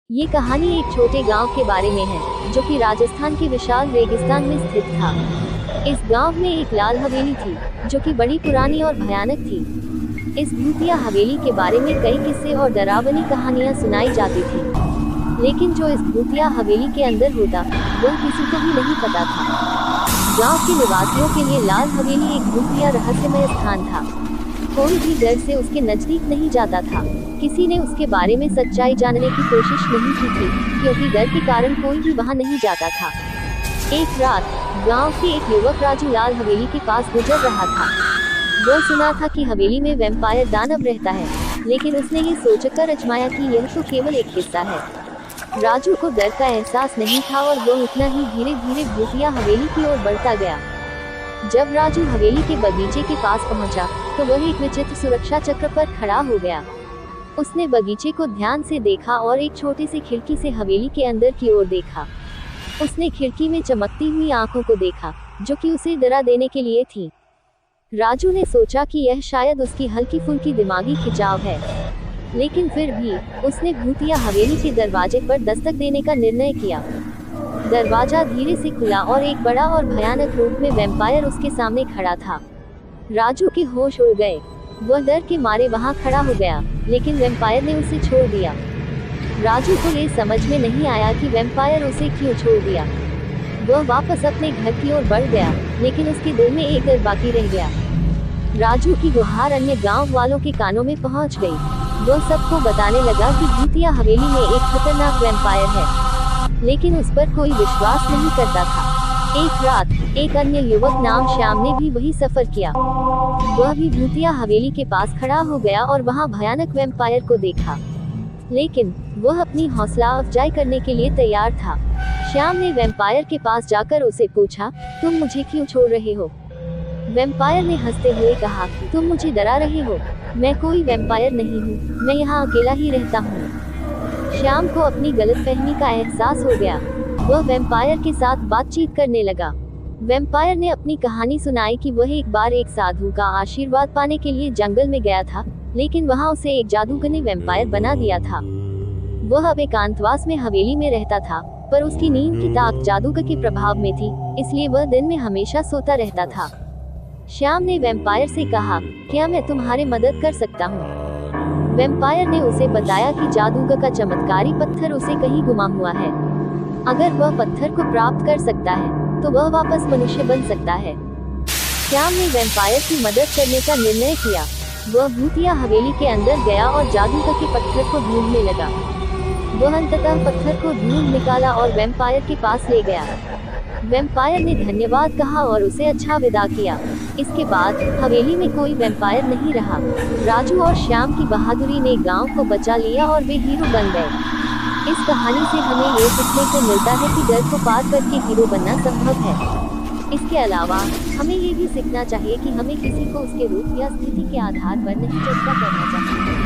ये कहानी एक छोटे गांव के बारे में है जो कि राजस्थान के विशाल रेगिस्तान में स्थित था। इस गांव में एक लाल हवेली थी जो कि बड़ी पुरानी और भयानक थी। इस भूतिया हवेली के बारे में कई किस्से और डरावनी कहानियां सुनाई जाती थी, लेकिन जो इस भूतिया हवेली के अंदर होता वो किसी को भी नहीं पता था। गांव के निवासियों के लिए लाल हवेली एक भूतिया रहस्यमय स्थान था। कोई भी डर से उसके नजदीक नहीं जाता था। किसी ने उसके बारे में सच्चाई जानने की कोशिश नहीं की थी, क्योंकि डर के कारण कोई भी वहां नहीं जाता था। एक रात गांव के एक युवक राजू लाल हवेली के पास गुजर रहा था। वो सुना था कि हवेली में वैम्पायर दानव रहता है, लेकिन उसने ये सोचकर आजमाया कि यह तो केवल एक हिस्सा है। राजू को डर का एहसास नहीं था और वो उतना ही धीरे धीरे भूतिया हवेली की ओर बढ़ता गया। जब राजू हवेली के बगीचे के पास पहुंचा, तो वह एक विचित्र सुरक्षा चक्र पर खड़ा हो गया। उसने बगीचे को ध्यान से देखा और एक छोटी सी खिड़की से हवेली के अंदर की ओर देखा। उसने खिड़की में चमकती हुई आंखों को देखा, जो कि उसे डरा देने के लिए थी। राजू ने सोचा कि यह शायद उसकी हल्की फुल्की दिमागी खिंचाव है, लेकिन फिर भी उसने भूतिया हवेली के दरवाजे पर दस्तक देने का निर्णय किया। दरवाजा धीरे से खुला और एक बड़ा और भयानक रूप में वैम्पायर उसके सामने खड़ा था। राजू के होश उड़ गए। वह डर के मारे वहां खड़ा हो गया, लेकिन वैम्पायर ने उसे छोड़ दिया। राजू को ये समझ में नहीं आया कि वैम्पायर उसे क्यों छोड़ दिया। वह वापस अपने घर की ओर बढ़ गया, लेकिन उसके दिल में एक डर बाकी रह गया। राजू की गुहार अन्य गांव वालों के कानों में पहुंच गई। वह सबको बताने लगा कि भूतिया हवेली में एक खतरनाक वैम्पायर है, लेकिन उस पर कोई विश्वास नहीं करता था। एक रात एक अन्य युवक नाम श्याम ने भी वही सफर किया। वह भी भूतिया हवेली के पास खड़ा हो गया और वहां भयानक वैम्पायर को देखा, लेकिन वह अपनी हौसला अफजाई करने के लिए तैयार था। श्याम ने वैम्पायर के पास जाकर उसे पूछा, तुम मुझे क्यों छोड़ रहे हो? वैम्पायर ने हंसते हुए कहा, तुम मुझे डरा रहे हो? मैं कोई वैम्पायर नहीं हूँ, मैं यहाँ अकेला ही रहता हूँ। श्याम को अपनी गलतफहमी का एहसास हो गया। वह वैम्पायर के साथ बातचीत करने लगा। वैम्पायर ने अपनी कहानी सुनाई कि वह एक बार एक साधु का आशीर्वाद पाने के लिए जंगल में गया था, लेकिन वहां उसे एक जादूगर ने वैम्पायर बना दिया था। वह अब एकांतवास में हवेली में रहता था, पर उसकी नींद की ताक जादूगर के प्रभाव में थी, इसलिए वह दिन में हमेशा सोता रहता था। श्याम ने वैम्पायर से कहा, क्या मैं तुम्हारी मदद कर सकता हूँ? वैम्पायर ने उसे बताया कि जादूगर का चमत्कारी पत्थर उसे कहीं गुमा हुआ है। अगर वह पत्थर को प्राप्त कर सकता है, तो वह वापस मनुष्य बन सकता है। श्याम ने वैम्पायर की मदद करने का निर्णय किया। वह भूतिया हवेली के अंदर गया और जादूगर के पत्थर को ढूंढने लगा। वह अंततः पत्थर को ढूंढ निकाला और वैम्पायर के पास ले गया। वैम्पायर ने धन्यवाद कहा और उसे अच्छा विदा किया। इसके बाद हवेली में कोई वैम्पायर नहीं रहा। राजू और श्याम की बहादुरी ने गांव को बचा लिया और वे हीरो बन गए। इस कहानी से हमें ये सीखने को मिलता है कि डर को पार करके हीरो बनना संभव है। इसके अलावा हमें ये भी सीखना चाहिए कि हमें किसी को उसके रूप या स्थिति के आधार पर नहीं जज करना चाहिए।